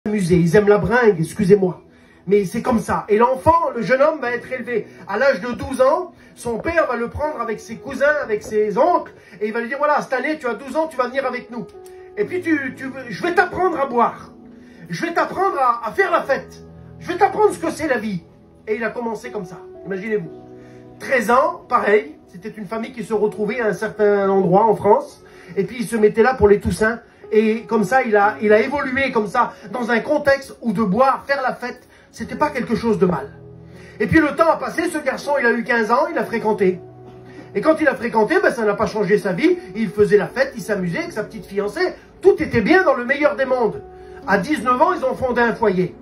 Musée, ils aiment la bringue, excusez-moi. Mais c'est comme ça. Et l'enfant, le jeune homme va être élevé. À l'âge de 12 ans, son père va le prendre avec ses cousins, avec ses oncles, et il va lui dire, voilà, cette année, tu as 12 ans, tu vas venir avec nous. Et puis, je vais t'apprendre à boire. Je vais t'apprendre à faire la fête. Je vais t'apprendre ce que c'est la vie. Et il a commencé comme ça, imaginez-vous. 13 ans, pareil, c'était une famille qui se retrouvait à un certain endroit en France, et puis il se mettait là pour les Toussaints, et comme ça, il a évolué comme ça, dans un contexte où de boire, faire la fête, c'était pas quelque chose de mal. Et puis le temps a passé, ce garçon, il a eu 15 ans, il a fréquenté. Et quand il a fréquenté, ben, ça n'a pas changé sa vie, il faisait la fête, il s'amusait avec sa petite fiancée, tout était bien dans le meilleur des mondes. À 19 ans, ils ont fondé un foyer.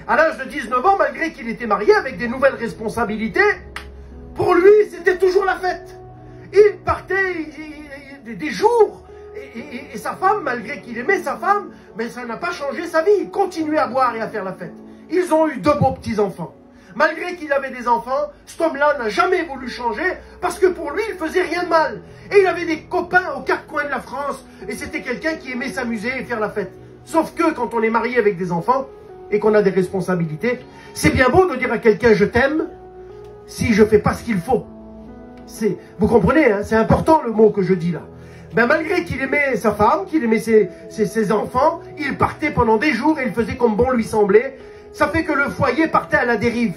À l'âge de 19 ans, malgré qu'il était marié avec des nouvelles responsabilités, pour lui, c'était toujours la fête. Il partait des jours, et sa femme, malgré qu'il aimait sa femme, mais ça n'a pas changé sa vie. Il continuait à boire et à faire la fête. Ils ont eu 2 beaux petits-enfants. Malgré qu'il avait des enfants, cet homme-là n'a jamais voulu changer, parce que pour lui, il faisait rien de mal. Et il avait des copains aux 4 coins de la France, et c'était quelqu'un qui aimait s'amuser et faire la fête. Sauf que quand on est marié avec des enfants, et qu'on a des responsabilités, c'est bien beau de dire à quelqu'un « je t'aime », si je ne fais pas ce qu'il faut. Vous comprenez, hein, c'est important le mot que je dis là. Ben, malgré qu'il aimait sa femme, qu'il aimait ses enfants, il partait pendant des jours et il faisait comme bon lui semblait. Ça fait que le foyer partait à la dérive.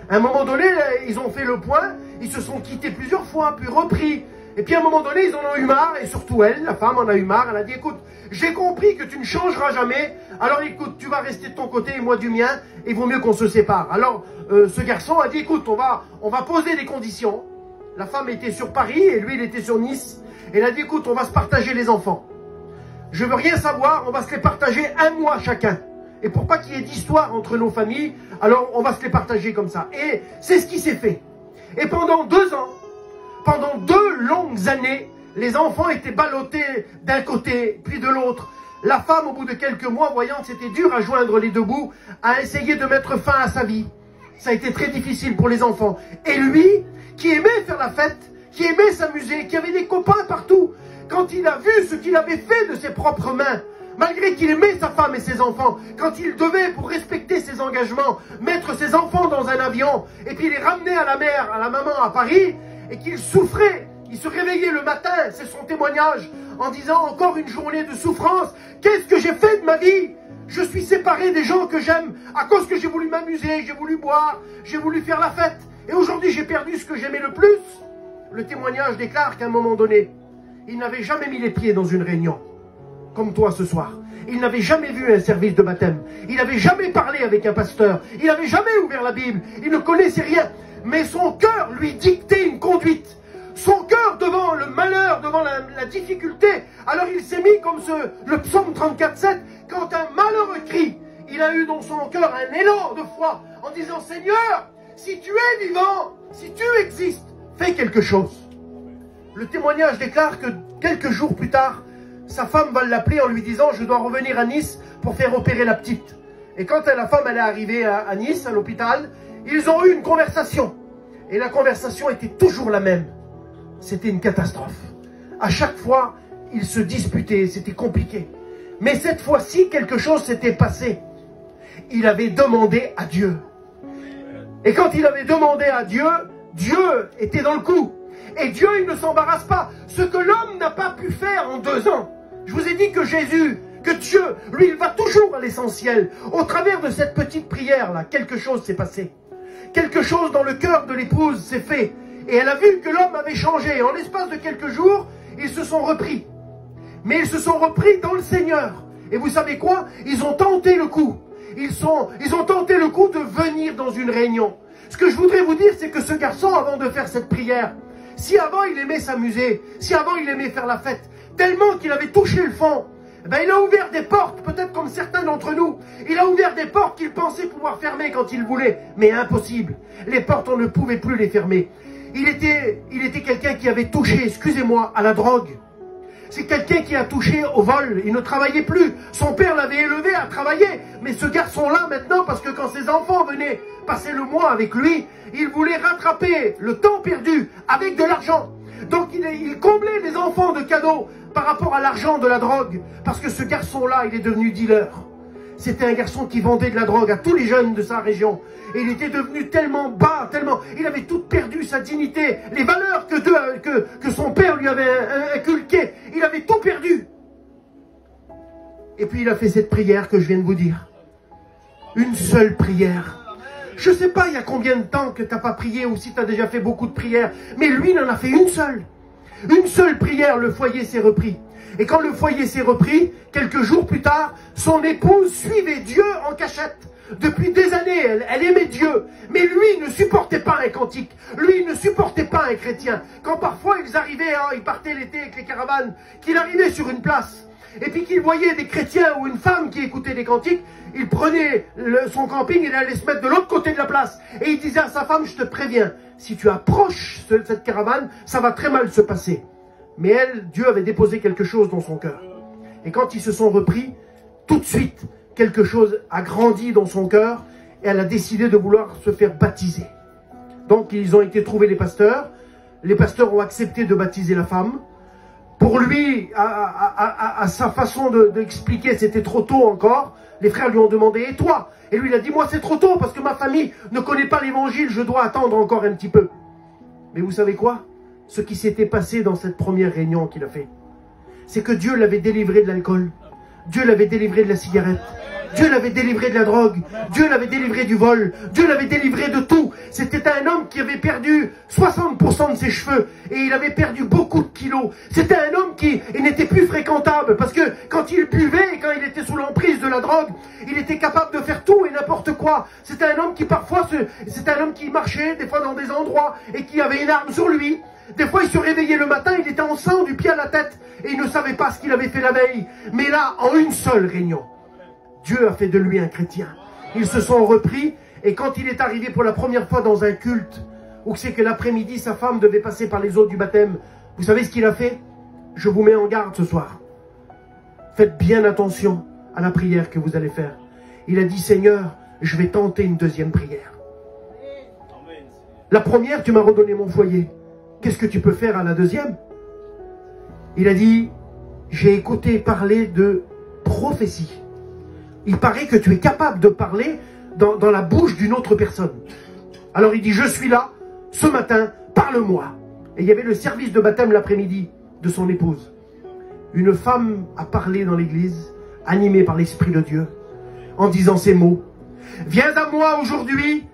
À un moment donné, ils ont fait le point, ils se sont quittés plusieurs fois, puis repris. Et puis à un moment donné, ils en ont eu marre, et surtout elle, la femme en a eu marre, elle a dit, écoute, j'ai compris que tu ne changeras jamais, alors écoute, tu vas rester de ton côté et moi du mien, et il vaut mieux qu'on se sépare. Alors ce garçon a dit, écoute, on va poser des conditions. La femme était sur Paris, et lui il était sur Nice, et elle a dit, écoute, on va se partager les enfants. Je veux rien savoir, on va se les partager 1 mois chacun. Et pour pas qu'il y ait d'histoire entre nos familles, alors on va se les partager comme ça. Et c'est ce qui s'est fait. Et pendant 2 ans, pendant 2 longues années, les enfants étaient ballottés d'un côté, puis de l'autre. La femme, au bout de quelques mois, voyant que c'était dur à joindre les 2 bouts, a essayé de mettre fin à sa vie. Ça a été très difficile pour les enfants. Et lui, qui aimait faire la fête, qui aimait s'amuser, qui avait des copains partout, quand il a vu ce qu'il avait fait de ses propres mains, malgré qu'il aimait sa femme et ses enfants, quand il devait, pour respecter ses engagements, mettre ses enfants dans un avion, et puis les ramener à la mère, à la maman à Paris, et qu'il souffrait, il se réveillait le matin, c'est son témoignage, en disant encore une journée de souffrance, qu'est-ce que j'ai fait de ma vie? Je suis séparé des gens que j'aime, à cause que j'ai voulu m'amuser, j'ai voulu boire, j'ai voulu faire la fête, et aujourd'hui j'ai perdu ce que j'aimais le plus. Le témoignage déclare qu'à un moment donné, il n'avait jamais mis les pieds dans une réunion, comme toi ce soir. Il n'avait jamais vu un service de baptême. Il n'avait jamais parlé avec un pasteur. Il n'avait jamais ouvert la Bible. Il ne connaissait rien. Mais son cœur lui dictait une conduite. Son cœur devant le malheur, devant la difficulté. Alors il s'est mis comme le psaume 34,7. Quand un malheureux crie, il a eu dans son cœur un élan de foi en disant, Seigneur, si tu es vivant, si tu existes, fais quelque chose. Le témoignage déclare que quelques jours plus tard, sa femme va l'appeler en lui disant, je dois revenir à Nice pour faire opérer la petite. Et quand la femme elle est arrivée à Nice, à l'hôpital, ils ont eu une conversation. Et la conversation était toujours la même. C'était une catastrophe. À chaque fois, ils se disputaient, c'était compliqué. Mais cette fois-ci, quelque chose s'était passé. Il avait demandé à Dieu. Et quand il avait demandé à Dieu, Dieu était dans le coup. Et Dieu, il ne s'embarrasse pas. Ce que l'homme n'a pas pu faire en 2 ans. Je vous ai dit que Jésus, que Dieu, lui, il va toujours à l'essentiel. Au travers de cette petite prière-là, quelque chose s'est passé. Quelque chose dans le cœur de l'épouse s'est fait. Et elle a vu que l'homme avait changé. En l'espace de quelques jours, ils se sont repris. Mais ils se sont repris dans le Seigneur. Et vous savez quoi? Ils ont tenté le coup. Ils ont tenté le coup de venir dans une réunion. Ce que je voudrais vous dire, c'est que ce garçon, avant de faire cette prière, si avant il aimait s'amuser, si avant il aimait faire la fête, tellement qu'il avait touché le fond, ben il a ouvert des portes, peut-être comme certains d'entre nous. Il a ouvert des portes qu'il pensait pouvoir fermer quand il voulait, mais impossible. Les portes, on ne pouvait plus les fermer. Il était quelqu'un qui avait touché, excusez-moi, à la drogue. C'est quelqu'un qui a touché au vol. Il ne travaillait plus. Son père l'avait élevé à travailler. Mais ce garçon-là, maintenant, parce que quand ses enfants venaient passer le mois avec lui, il voulait rattraper le temps perdu avec de l'argent. Donc il comblait les enfants de cadeaux par rapport à l'argent de la drogue. Parce que ce garçon-là, il est devenu dealer. C'était un garçon qui vendait de la drogue à tous les jeunes de sa région. Et il était devenu tellement bas, tellement... Il avait tout perdu, sa dignité, les valeurs que son père lui avait inculquées. Il avait tout perdu. Et puis il a fait cette prière que je viens de vous dire. Une seule prière. Je ne sais pas il y a combien de temps que tu n'as pas prié ou si tu as déjà fait beaucoup de prières. Mais lui, il en a fait une seule. Une seule prière, le foyer s'est repris. Et quand le foyer s'est repris, quelques jours plus tard, son épouse suivait Dieu en cachette. Depuis des années, elle aimait Dieu. Mais lui ne supportait pas un cantique. Lui ne supportait pas un chrétien. Quand parfois ils arrivaient, ils partaient l'été avec les caravanes, qu'il arrivait sur une place, et puis qu'il voyait des chrétiens ou une femme qui écoutait des cantiques, il prenait son camping et il allait se mettre de l'autre côté de la place. Et il disait à sa femme, je te préviens, si tu approches cette caravane, ça va très mal se passer. Mais elle, Dieu avait déposé quelque chose dans son cœur. Et quand ils se sont repris, tout de suite, quelque chose a grandi dans son cœur et elle a décidé de vouloir se faire baptiser. Donc ils ont été trouver les pasteurs ont accepté de baptiser la femme. Pour lui, à sa façon d'expliquer, c'était trop tôt encore. Les frères lui ont demandé, et toi? Et lui il a dit, moi c'est trop tôt parce que ma famille ne connaît pas l'évangile, je dois attendre encore un petit peu. Mais vous savez quoi? Ce qui s'était passé dans cette première réunion qu'il a fait, c'est que Dieu l'avait délivré de l'alcool, Dieu l'avait délivré de la cigarette, Dieu l'avait délivré de la drogue, Dieu l'avait délivré du vol, Dieu l'avait délivré de tout. C'était un homme qui avait perdu 60% de ses cheveux et il avait perdu beaucoup de kilos. C'était un homme qui n'était plus fréquentable parce que quand il buvait et quand il était sous l'emprise de la drogue, il était capable de faire tout et n'importe quoi. C'était un homme qui parfois, c'était un homme qui marchait des fois dans des endroits et qui avait une arme sur lui. Des fois, il se réveillait le matin, il était en sang du pied à la tête et il ne savait pas ce qu'il avait fait la veille. Mais là, en une seule réunion, Dieu a fait de lui un chrétien. Ils se sont repris et quand il est arrivé pour la première fois dans un culte, où c'est que l'après-midi, sa femme devait passer par les eaux du baptême, vous savez ce qu'il a fait? Je vous mets en garde ce soir. Faites bien attention à la prière que vous allez faire. Il a dit, Seigneur, je vais tenter une deuxième prière. La première, tu m'as redonné mon foyer. Qu'est-ce que tu peux faire à la deuxième? Il a dit, j'ai écouté parler de prophétie. Il paraît que tu es capable de parler dans la bouche d'une autre personne. Alors il dit, je suis là, ce matin, parle-moi. Et il y avait le service de baptême l'après-midi de son épouse. Une femme a parlé dans l'église, animée par l'Esprit de Dieu, en disant ces mots. Viens à moi aujourd'hui,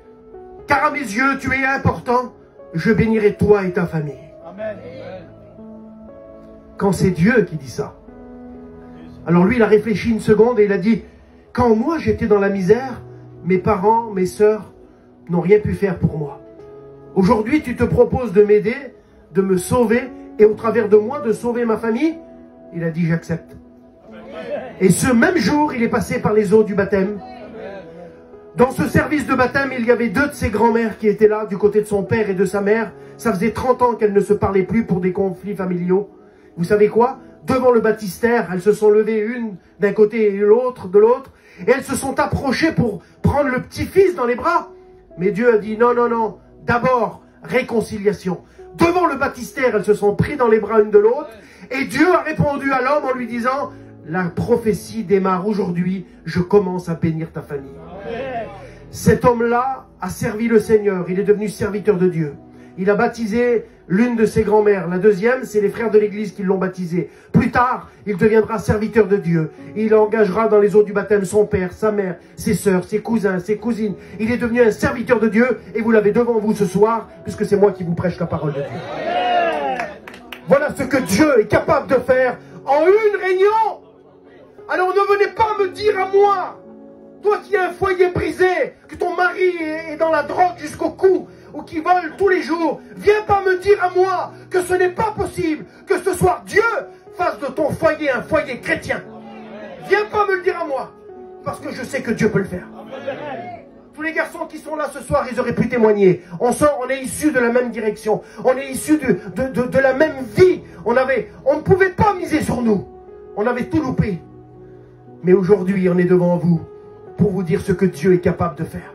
car à mes yeux tu es important. Je bénirai toi et ta famille. Amen. Quand c'est Dieu qui dit ça. Alors lui, il a réfléchi une seconde et il a dit, quand moi j'étais dans la misère, mes parents, mes sœurs n'ont rien pu faire pour moi. Aujourd'hui, tu te proposes de m'aider, de me sauver et au travers de moi de sauver ma famille. Il a dit, j'accepte. Et ce même jour, il est passé par les eaux du baptême. Dans ce service de baptême, il y avait deux de ses grands-mères qui étaient là, du côté de son père et de sa mère. Ça faisait 30 ans qu'elles ne se parlaient plus pour des conflits familiaux. Vous savez quoi? Devant le baptistère, elles se sont levées une d'un côté et l'autre de l'autre. Et elles se sont approchées pour prendre le petit-fils dans les bras. Mais Dieu a dit non, non, non. D'abord, réconciliation. Devant le baptistère, elles se sont prises dans les bras une de l'autre. Et Dieu a répondu à l'homme en lui disant, la prophétie démarre aujourd'hui, je commence à bénir ta famille. Cet homme-là a servi le Seigneur, il est devenu serviteur de Dieu. Il a baptisé l'une de ses grand-mères. La deuxième, c'est les frères de l'église qui l'ont baptisé. Plus tard, il deviendra serviteur de Dieu. Il engagera dans les eaux du baptême son père, sa mère, ses sœurs, ses cousins, ses cousines. Il est devenu un serviteur de Dieu et vous l'avez devant vous ce soir, puisque c'est moi qui vous prêche la parole de Dieu. Voilà ce que Dieu est capable de faire en une réunion. Alors ne venez pas me dire à moi, toi qui as un foyer brisé, que ton mari est dans la drogue jusqu'au cou, ou qui vole tous les jours, viens pas me dire à moi que ce n'est pas possible que ce soir Dieu fasse de ton foyer un foyer chrétien. Viens pas me le dire à moi, parce que je sais que Dieu peut le faire. Tous les garçons qui sont là ce soir, ils auraient pu témoigner. On est issus de la même direction, on est issus de la même vie. On ne pouvait pas miser sur nous, on avait tout loupé. Mais aujourd'hui, on est devant vous pour vous dire ce que Dieu est capable de faire.